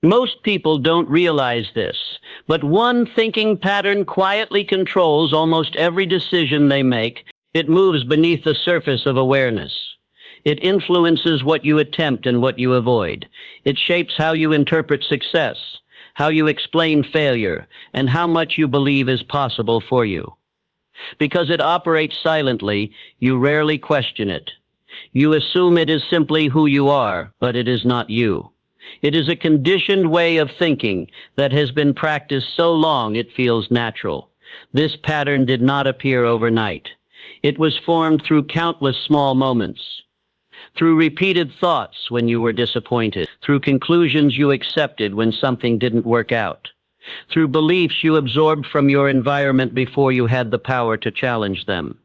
Most people don't realize this, but one thinking pattern quietly controls almost every decision they make. It moves beneath the surface of awareness. It influences what you attempt and what you avoid. It shapes how you interpret success, how you explain failure, and how much you believe is possible for you. Because it operates silently, you rarely question it. You assume it is simply who you are, but it is not you. It is a conditioned way of thinking that has been practiced so long it feels natural. This pattern did not appear overnight. It was formed through countless small moments, through repeated thoughts when you were disappointed, through conclusions you accepted when something didn't work out, through beliefs you absorbed from your environment before you had the power to challenge them.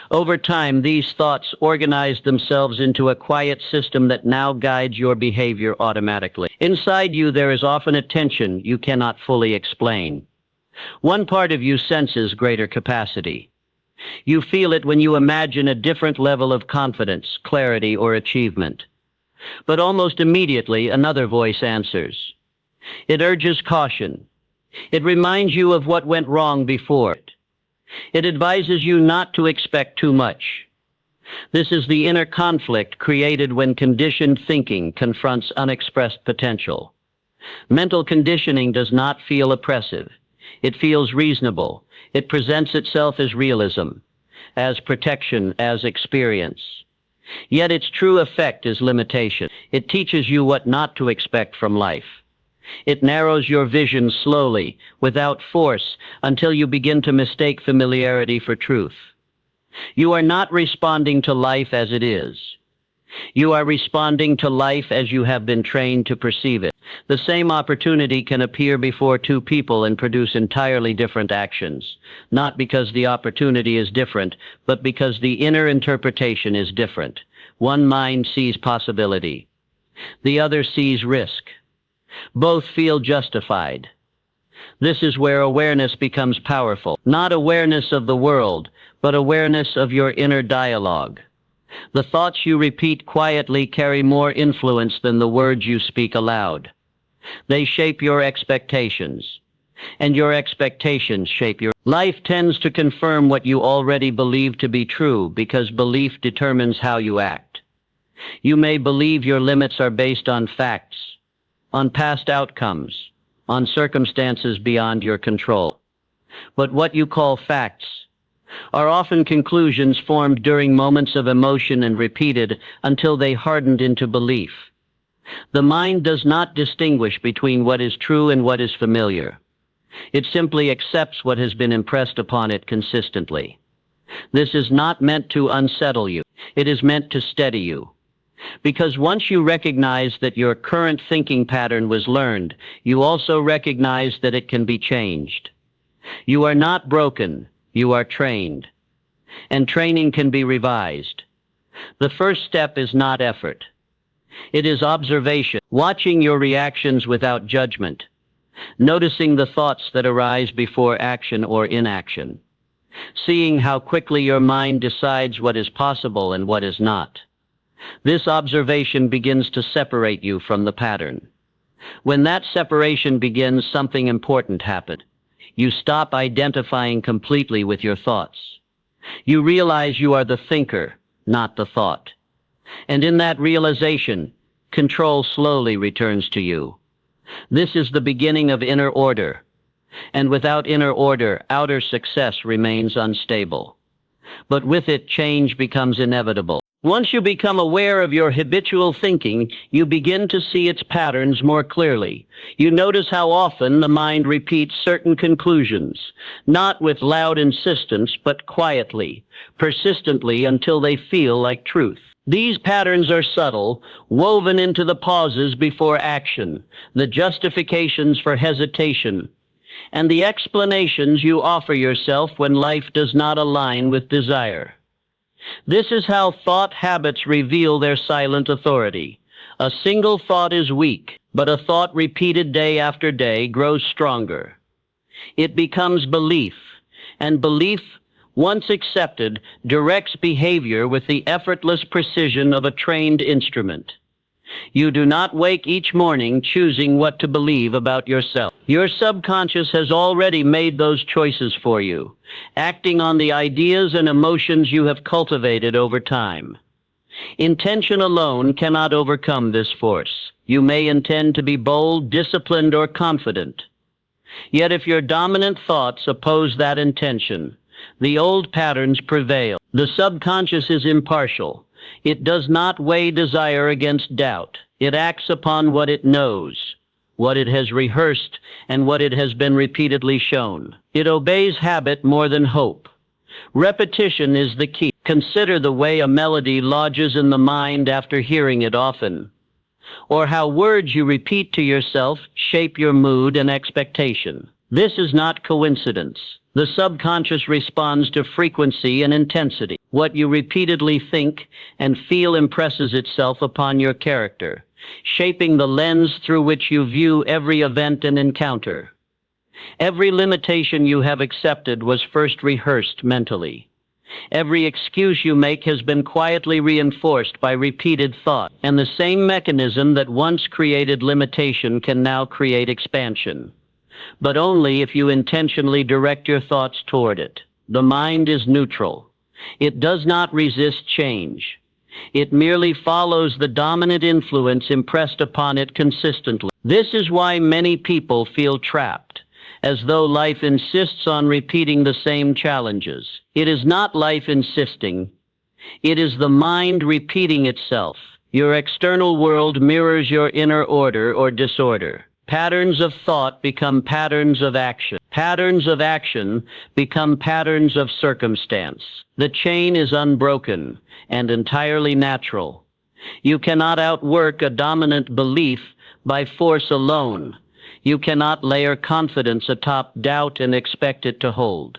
Over time, these thoughts organized themselves into a quiet system that now guides your behavior automatically. Inside you, there is often a tension you cannot fully explain. One part of you senses greater capacity. You feel it when you imagine a different level of confidence, clarity, or achievement. But almost immediately, another voice answers. It urges caution. It reminds you of what went wrong before. It advises you not to expect too much. This is the inner conflict created when conditioned thinking confronts unexpressed potential. Mental conditioning does not feel oppressive. It feels reasonable. It presents itself as realism, as protection, as experience. Yet its true effect is limitation. It teaches you what not to expect from life. It narrows your vision slowly, without force, until you begin to mistake familiarity for truth. You are not responding to life as it is. You are responding to life as you have been trained to perceive it. The same opportunity can appear before two people and produce entirely different actions, not because the opportunity is different, but because the inner interpretation is different. One mind sees possibility. The other sees risk. Both feel justified. This is where awareness becomes powerful. Not awareness of the world, but awareness of your inner dialogue. The thoughts you repeat quietly carry more influence than the words you speak aloud. They shape your expectations, and your expectations shape your life. Tends to confirm what you already believe to be true because belief determines how you act. You may believe your limits are based on facts, on past outcomes, on circumstances beyond your control. But what you call facts are often conclusions formed during moments of emotion and repeated until they hardened into belief. The mind does not distinguish between what is true and what is familiar. It simply accepts what has been impressed upon it consistently. This is not meant to unsettle you. It is meant to steady you. Because once you recognize that your current thinking pattern was learned, you also recognize that it can be changed. You are not broken, you are trained. And training can be revised. The first step is not effort. It is observation, watching your reactions without judgment, noticing the thoughts that arise before action or inaction, seeing how quickly your mind decides what is possible and what is not. This observation begins to separate you from the pattern. When that separation begins, something important happens. You stop identifying completely with your thoughts. You realize you are the thinker, not the thought. And in that realization, control slowly returns to you. This is the beginning of inner order. And without inner order, outer success remains unstable. But with it, change becomes inevitable. Once you become aware of your habitual thinking, you begin to see its patterns more clearly. You notice how often the mind repeats certain conclusions, not with loud insistence, but quietly, persistently until they feel like truth. These patterns are subtle, woven into the pauses before action, the justifications for hesitation, and the explanations you offer yourself when life does not align with desire. This is how thought habits reveal their silent authority. A single thought is weak, but a thought repeated day after day grows stronger. It becomes belief, and belief, once accepted, directs behavior with the effortless precision of a trained instrument. You do not wake each morning choosing what to believe about yourself. Your subconscious has already made those choices for you, acting on the ideas and emotions you have cultivated over time. Intention alone cannot overcome this force. You may intend to be bold, disciplined, or confident. Yet if your dominant thoughts oppose that intention, the old patterns prevail. The subconscious is impartial. It does not weigh desire against doubt. It acts upon what it knows, what it has rehearsed, and what it has been repeatedly shown. It obeys habit more than hope. Repetition is the key. Consider the way a melody lodges in the mind after hearing it often, or how words you repeat to yourself shape your mood and expectation. This is not coincidence. The subconscious responds to frequency and intensity. What you repeatedly think and feel impresses itself upon your character, shaping the lens through which you view every event and encounter. Every limitation you have accepted was first rehearsed mentally. Every excuse you make has been quietly reinforced by repeated thought, and the same mechanism that once created limitation can now create expansion. But only if you intentionally direct your thoughts toward it. The mind is neutral. It does not resist change. It merely follows the dominant influence impressed upon it consistently. This is why many people feel trapped, as though life insists on repeating the same challenges. It is not life insisting. It is the mind repeating itself. Your external world mirrors your inner order or disorder. Patterns of thought become patterns of action. Patterns of action become patterns of circumstance. The chain is unbroken and entirely natural. You cannot outwork a dominant belief by force alone. You cannot layer confidence atop doubt and expect it to hold.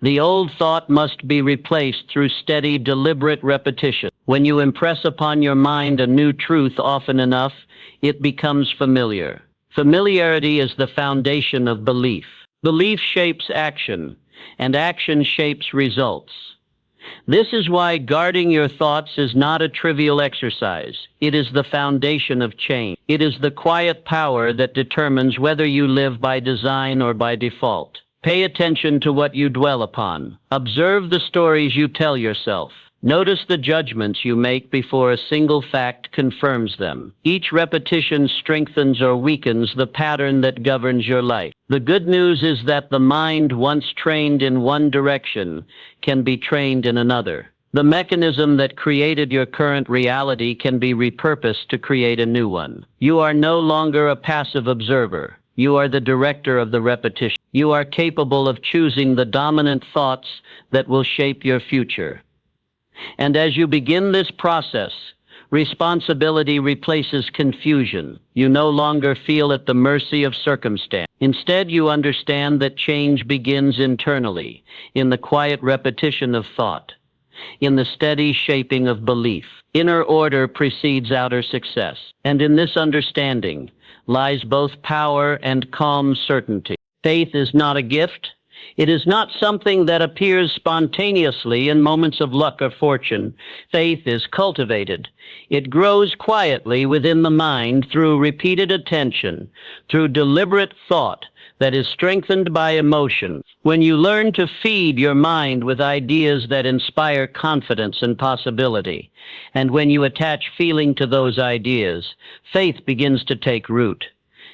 The old thought must be replaced through steady, deliberate repetition. When you impress upon your mind a new truth often enough, it becomes familiar. Familiarity is the foundation of belief. Belief shapes action, and action shapes results. This is why guarding your thoughts is not a trivial exercise. It is the foundation of change. It is the quiet power that determines whether you live by design or by default. Pay attention to what you dwell upon. Observe the stories you tell yourself. Notice the judgments you make before a single fact confirms them. Each repetition strengthens or weakens the pattern that governs your life. The good news is that the mind, once trained in one direction, can be trained in another. The mechanism that created your current reality can be repurposed to create a new one. You are no longer a passive observer. You are the director of the repetition. You are capable of choosing the dominant thoughts that will shape your future. And as you begin this process, responsibility replaces confusion. You no longer feel at the mercy of circumstance. Instead, you understand that change begins internally, in the quiet repetition of thought, in the steady shaping of belief. Inner order precedes outer success. And in this understanding lies both power and calm certainty. Faith is not a gift. It is not something that appears spontaneously in moments of luck or fortune. Faith is cultivated. It grows quietly within the mind through repeated attention, through deliberate thought that is strengthened by emotion. When you learn to feed your mind with ideas that inspire confidence and possibility, and when you attach feeling to those ideas, faith begins to take root.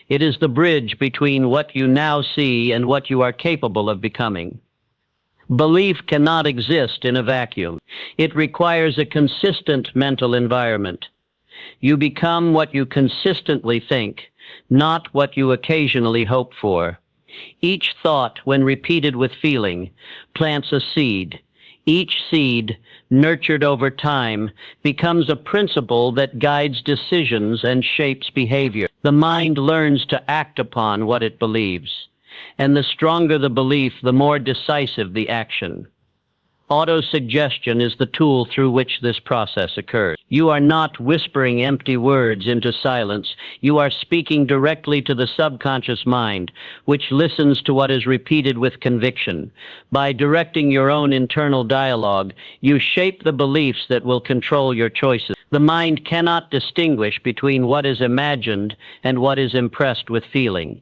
It is the bridge between what you now see and what you are capable of becoming. Belief cannot exist in a vacuum. It requires a consistent mental environment. You become what you consistently think, not what you occasionally hope for. Each thought, when repeated with feeling, plants a seed. Each seed, nurtured over time, becomes a principle that guides decisions and shapes behavior. The mind learns to act upon what it believes, and the stronger the belief, the more decisive the action. Autosuggestion is the tool through which this process occurs. You are not whispering empty words into silence. You are speaking directly to the subconscious mind, which listens to what is repeated with conviction. By directing your own internal dialogue, you shape the beliefs that will control your choices. The mind cannot distinguish between what is imagined and what is impressed with feeling.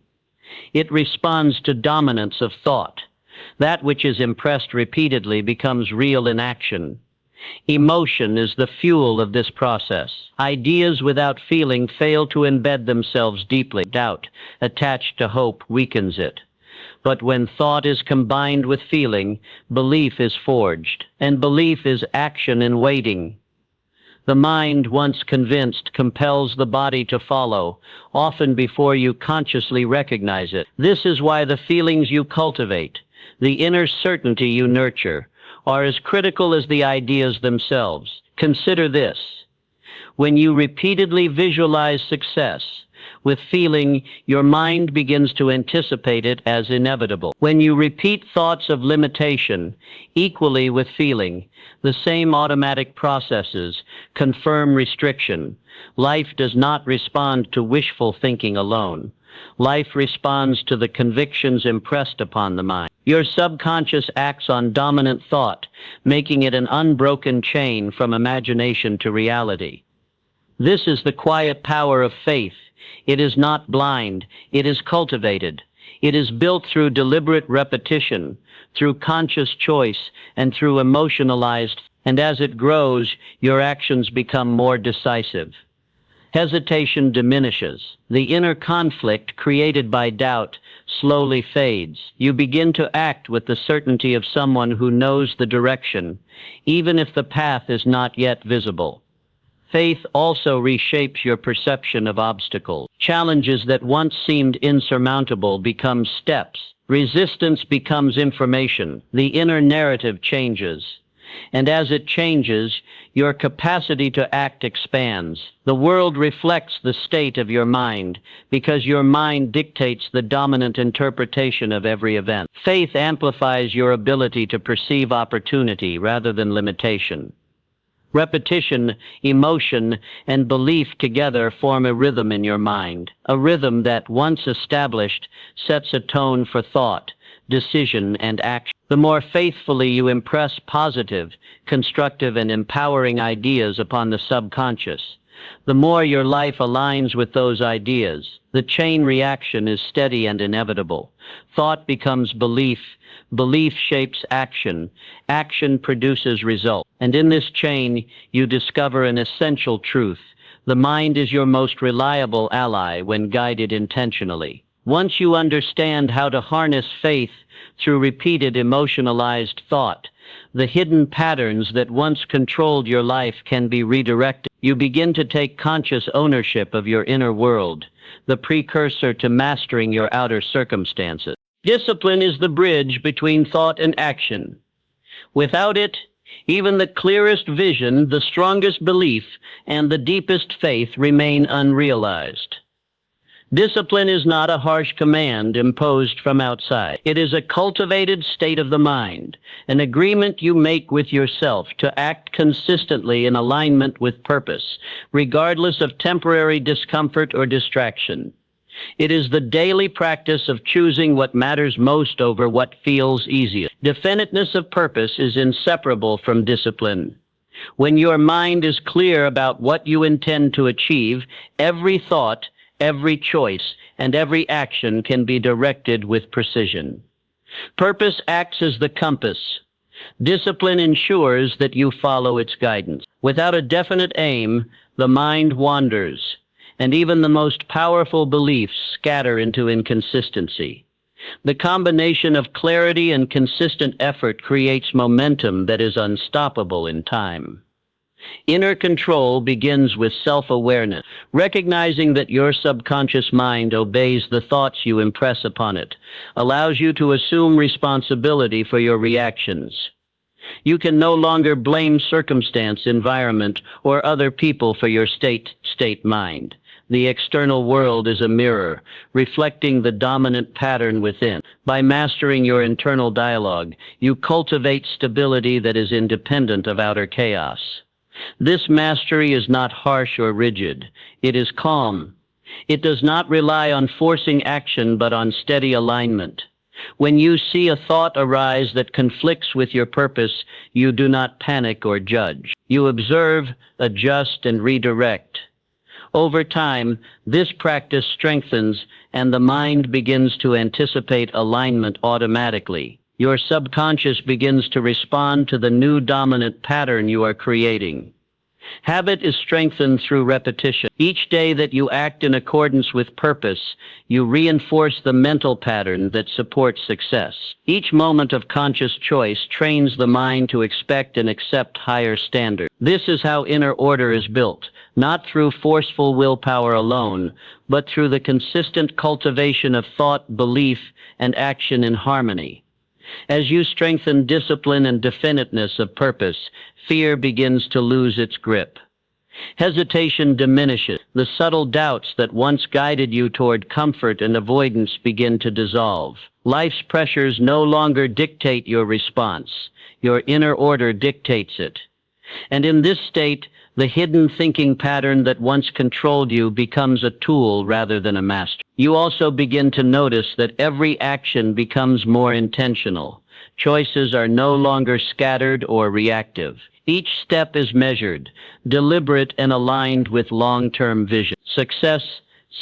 It responds to dominance of thought. That which is impressed repeatedly becomes real in action. Emotion is the fuel of this process. Ideas without feeling fail to embed themselves deeply. Doubt, attached to hope, weakens it. But when thought is combined with feeling, belief is forged, and belief is action in waiting. The mind, once convinced, compels the body to follow, often before you consciously recognize it. This is why the feelings you cultivate, the inner certainty you nurture, are as critical as the ideas themselves. Consider this. When you repeatedly visualize success, with feeling, your mind begins to anticipate it as inevitable. When you repeat thoughts of limitation, equally with feeling, the same automatic processes confirm restriction. Life does not respond to wishful thinking alone. Life responds to the convictions impressed upon the mind. Your subconscious acts on dominant thought, making it an unbroken chain from imagination to reality. This is the quiet power of faith. It is not blind, it is cultivated. It is built through deliberate repetition, through conscious choice, and through emotionalized, and as it grows, your actions become more decisive. Hesitation diminishes. The inner conflict created by doubt slowly fades. You begin to act with the certainty of someone who knows the direction, even if the path is not yet visible. Faith also reshapes your perception of obstacles. Challenges that once seemed insurmountable become steps. Resistance becomes information. The inner narrative changes. And as it changes, your capacity to act expands. The world reflects the state of your mind, because your mind dictates the dominant interpretation of every event. Faith amplifies your ability to perceive opportunity rather than limitation. Repetition, emotion, and belief together form a rhythm in your mind, a rhythm that, once established, sets a tone for thought, decision, and action. The more faithfully you impress positive, constructive, and empowering ideas upon the subconscious, the more your life aligns with those ideas. The chain reaction is steady and inevitable. Thought becomes belief, belief shapes action, action produces result. And in this chain, you discover an essential truth. The mind is your most reliable ally when guided intentionally. Once you understand how to harness faith through repeated emotionalized thought, the hidden patterns that once controlled your life can be redirected. You begin to take conscious ownership of your inner world, the precursor to mastering your outer circumstances. Discipline is the bridge between thought and action. Without it, even the clearest vision, the strongest belief, and the deepest faith remain unrealized. Discipline is not a harsh command imposed from outside. It is a cultivated state of the mind, an agreement you make with yourself to act consistently in alignment with purpose, regardless of temporary discomfort or distraction. It is the daily practice of choosing what matters most over what feels easiest. Definiteness of purpose is inseparable from discipline. When your mind is clear about what you intend to achieve, every thought, every choice, and every action can be directed with precision. Purpose acts as the compass. Discipline ensures that you follow its guidance. Without a definite aim, the mind wanders, and even the most powerful beliefs scatter into inconsistency. The combination of clarity and consistent effort creates momentum that is unstoppable in time. Inner control begins with self-awareness, recognizing that your subconscious mind obeys the thoughts you impress upon it, allows you to assume responsibility for your reactions. You can no longer blame circumstance, environment, or other people for your state mind. The external world is a mirror, reflecting the dominant pattern within. By mastering your internal dialogue, you cultivate stability that is independent of outer chaos. This mastery is not harsh or rigid. It is calm. It does not rely on forcing action, but on steady alignment. When you see a thought arise that conflicts with your purpose, you do not panic or judge. You observe, adjust, and redirect. Over time, this practice strengthens and the mind begins to anticipate alignment automatically. Your subconscious begins to respond to the new dominant pattern you are creating. Habit is strengthened through repetition. Each day that you act in accordance with purpose, you reinforce the mental pattern that supports success. Each moment of conscious choice trains the mind to expect and accept higher standards. This is how inner order is built, not through forceful willpower alone, but through the consistent cultivation of thought, belief, and action in harmony. As you strengthen discipline and definiteness of purpose, fear begins to lose its grip. Hesitation diminishes. The subtle doubts that once guided you toward comfort and avoidance begin to dissolve. Life's pressures no longer dictate your response. Your inner order dictates it. And in this state, the hidden thinking pattern that once controlled you becomes a tool rather than a master. You also begin to notice that every action becomes more intentional. Choices are no longer scattered or reactive. Each step is measured, deliberate, and aligned with long-term vision. Success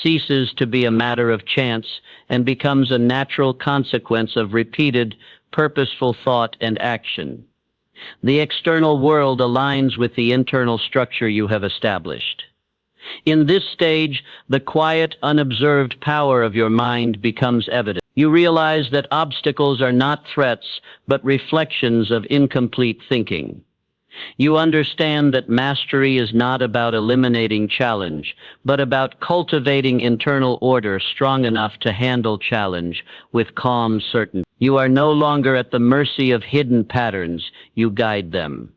ceases to be a matter of chance and becomes a natural consequence of repeated, purposeful thought and action. The external world aligns with the internal structure you have established. In this stage, the quiet, unobserved power of your mind becomes evident. You realize that obstacles are not threats, but reflections of incomplete thinking. You understand that mastery is not about eliminating challenge, but about cultivating internal order strong enough to handle challenge with calm certainty. You are no longer at the mercy of hidden patterns, you guide them.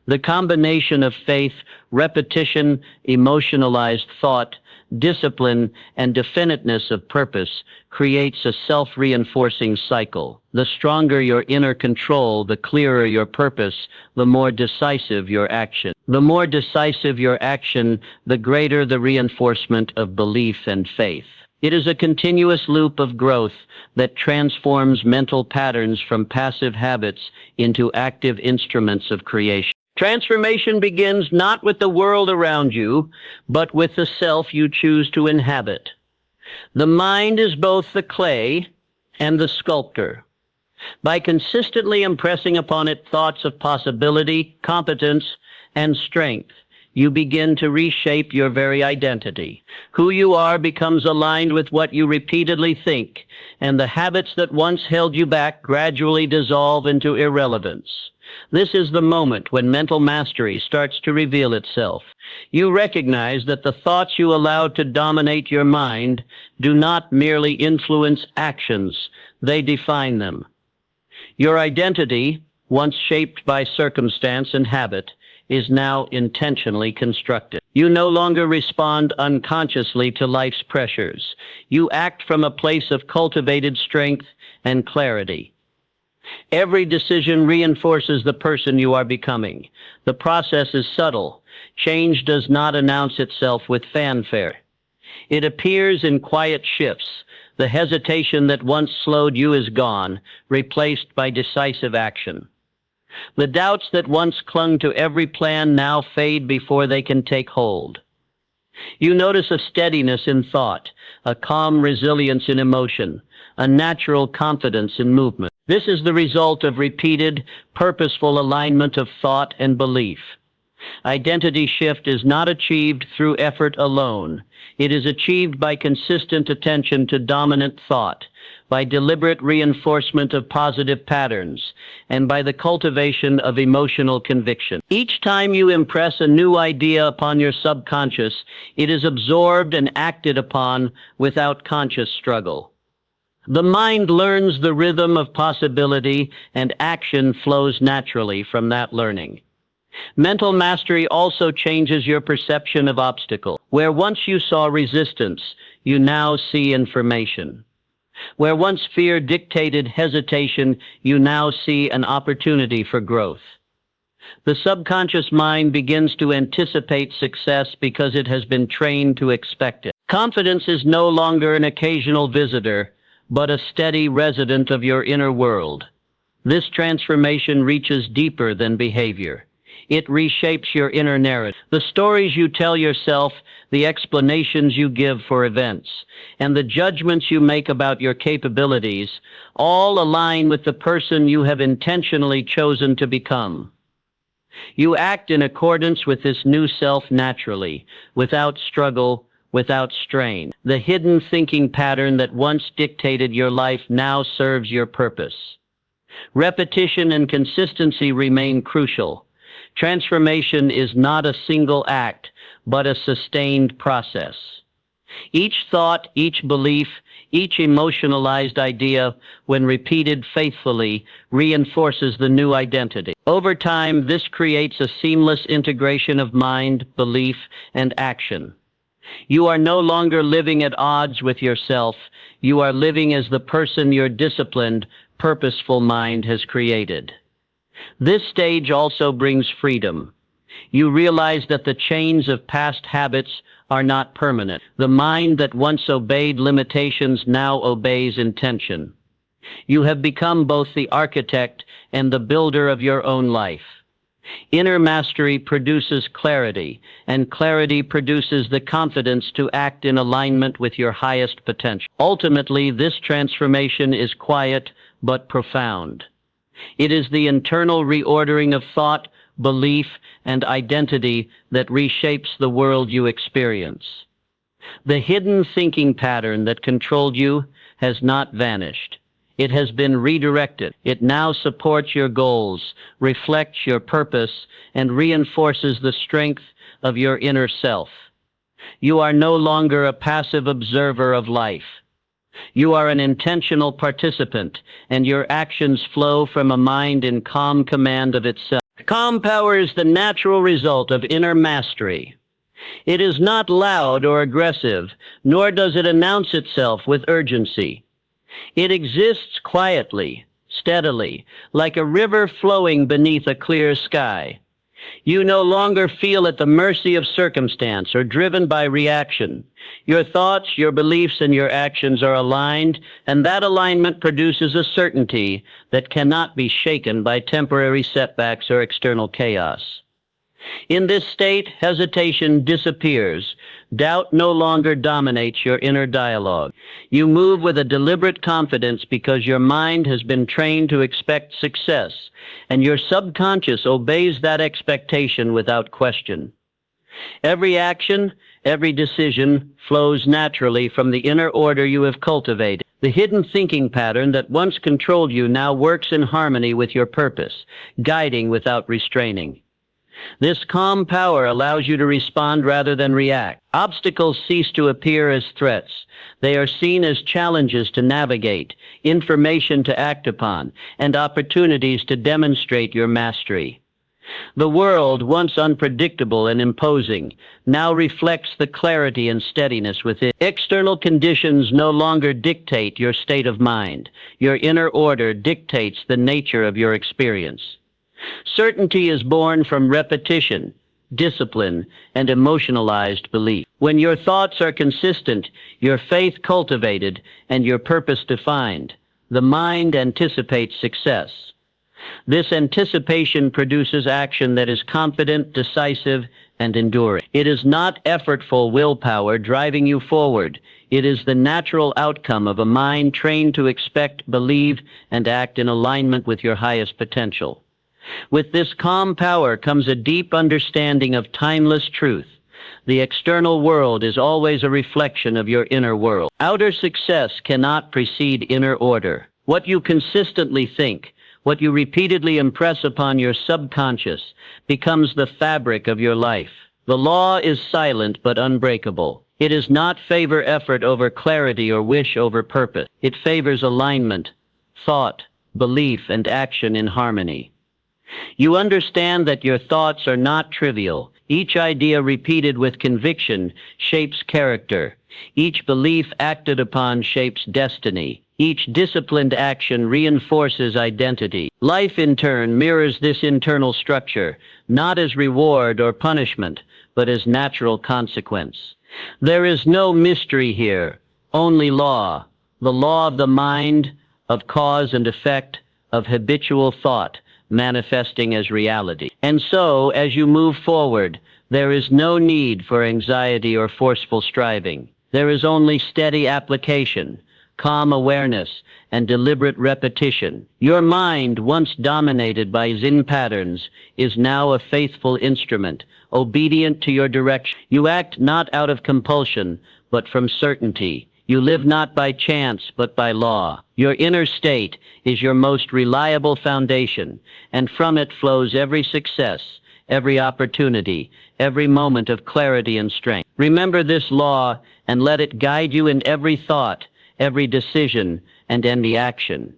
The combination of faith, repetition, emotionalized thought, discipline, and definiteness of purpose creates a self-reinforcing cycle. The stronger your inner control, the clearer your purpose, the more decisive your action. The more decisive your action, the greater the reinforcement of belief and faith. It is a continuous loop of growth that transforms mental patterns from passive habits into active instruments of creation. Transformation begins not with the world around you, but with the self you choose to inhabit. The mind is both the clay and the sculptor. By consistently impressing upon it thoughts of possibility, competence, and strength, you begin to reshape your very identity. Who you are becomes aligned with what you repeatedly think, and the habits that once held you back gradually dissolve into irrelevance. This is the moment when mental mastery starts to reveal itself. You recognize that the thoughts you allowed to dominate your mind do not merely influence actions, they define them. Your identity, once shaped by circumstance and habit, is now intentionally constructed. You no longer respond unconsciously to life's pressures. You act from a place of cultivated strength and clarity. Every decision reinforces the person you are becoming. The process is subtle. Change does not announce itself with fanfare. It appears in quiet shifts. The hesitation that once slowed you is gone, replaced by decisive action. The doubts that once clung to every plan now fade before they can take hold. You notice a steadiness in thought, a calm resilience in emotion, a natural confidence in movement. This is the result of repeated, purposeful alignment of thought and belief. Identity shift is not achieved through effort alone. It is achieved by consistent attention to dominant thought, by deliberate reinforcement of positive patterns, and by the cultivation of emotional conviction. Each time you impress a new idea upon your subconscious, it is absorbed and acted upon without conscious struggle. The mind learns the rhythm of possibility, and action flows naturally from that learning. Mental mastery also changes your perception of obstacle. Where once you saw resistance, you now see information. Where once fear dictated hesitation, you now see an opportunity for growth. The subconscious mind begins to anticipate success because it has been trained to expect it. Confidence is no longer an occasional visitor, but a steady resident of your inner world. This transformation reaches deeper than behavior. It reshapes your inner narrative. The stories you tell yourself, the explanations you give for events, and the judgments you make about your capabilities all align with the person you have intentionally chosen to become. You act in accordance with this new self naturally, without struggle, without strain. The hidden thinking pattern that once dictated your life now serves your purpose. Repetition and consistency remain crucial. Transformation is not a single act, but a sustained process. Each thought, each belief, each emotionalized idea, when repeated faithfully, reinforces the new identity. Over time, this creates a seamless integration of mind, belief, and action. You are no longer living at odds with yourself. You are living as the person your disciplined, purposeful mind has created. This stage also brings freedom. You realize that the chains of past habits are not permanent. The mind that once obeyed limitations now obeys intention. You have become both the architect and the builder of your own life. Inner mastery produces clarity, and clarity produces the confidence to act in alignment with your highest potential. Ultimately, this transformation is quiet but profound. It is the internal reordering of thought, belief, and identity that reshapes the world you experience. The hidden thinking pattern that controlled you has not vanished. It has been redirected. It now supports your goals, reflects your purpose, and reinforces the strength of your inner self. You are no longer a passive observer of life. You are an intentional participant, and your actions flow from a mind in calm command of itself. Calm power is the natural result of inner mastery. It is not loud or aggressive, nor does it announce itself with urgency. It exists quietly, steadily, like a river flowing beneath a clear sky. You no longer feel at the mercy of circumstance or driven by reaction. Your thoughts, your beliefs, and your actions are aligned, and that alignment produces a certainty that cannot be shaken by temporary setbacks or external chaos. In this state, hesitation disappears. Doubt no longer dominates your inner dialogue. You move with a deliberate confidence because your mind has been trained to expect success, and your subconscious obeys that expectation without question. Every action, every decision flows naturally from the inner order you have cultivated. The hidden thinking pattern that once controlled you now works in harmony with your purpose, guiding without restraining. This calm power allows you to respond rather than react. Obstacles cease to appear as threats. They are seen as challenges to navigate, information to act upon, and opportunities to demonstrate your mastery. The world, once unpredictable and imposing, now reflects the clarity and steadiness within. External conditions no longer dictate your state of mind. Your inner order dictates the nature of your experience. Certainty is born from repetition, discipline, and emotionalized belief. When your thoughts are consistent, your faith cultivated, and your purpose defined, the mind anticipates success. This anticipation produces action that is confident, decisive, and enduring. It is not effortful willpower driving you forward. It is the natural outcome of a mind trained to expect, believe, and act in alignment with your highest potential. With this calm power comes a deep understanding of timeless truth. The external world is always a reflection of your inner world. Outer success cannot precede inner order. What you consistently think, what you repeatedly impress upon your subconscious, becomes the fabric of your life. The law is silent but unbreakable. It does not favor effort over clarity or wish over purpose. It favors alignment, thought, belief, and action in harmony. You understand that your thoughts are not trivial. Each idea repeated with conviction shapes character. Each belief acted upon shapes destiny. Each disciplined action reinforces identity. Life, in turn, mirrors this internal structure, not as reward or punishment, but as natural consequence. There is no mystery here, only law. The law of the mind, of cause and effect, of habitual thought, manifesting as reality. And so, as you move forward, there is no need for anxiety or forceful striving. There is only steady application, calm awareness, and deliberate repetition. Your mind, once dominated by Zen patterns, is now a faithful instrument, obedient to your direction. You act not out of compulsion, but from certainty. You live not by chance, but by law. Your inner state is your most reliable foundation, and from it flows every success, every opportunity, every moment of clarity and strength. Remember this law and let it guide you in every thought, every decision, and any action.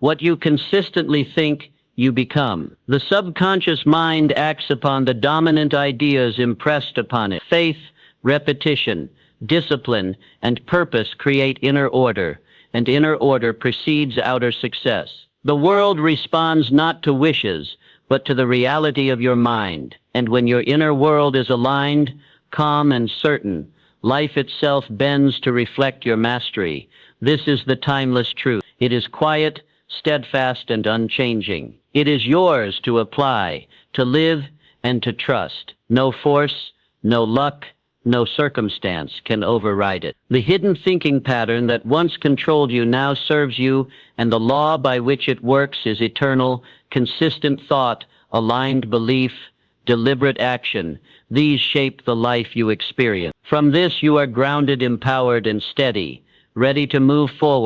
What you consistently think, you become. The subconscious mind acts upon the dominant ideas impressed upon it. Faith, repetition, discipline, and purpose create inner order, and inner order precedes outer success. The world responds not to wishes, but to the reality of your mind. And when your inner world is aligned, calm and certain, life itself bends to reflect your mastery. This is the timeless truth. It is quiet, steadfast, and unchanging. It is yours to apply, to live, and to trust. No force, no luck, no circumstance can override it. The hidden thinking pattern that once controlled you now serves you, and the law by which it works is eternal, consistent thought, aligned belief, deliberate action. These shape the life you experience. From this you are grounded, empowered, and steady, ready to move forward.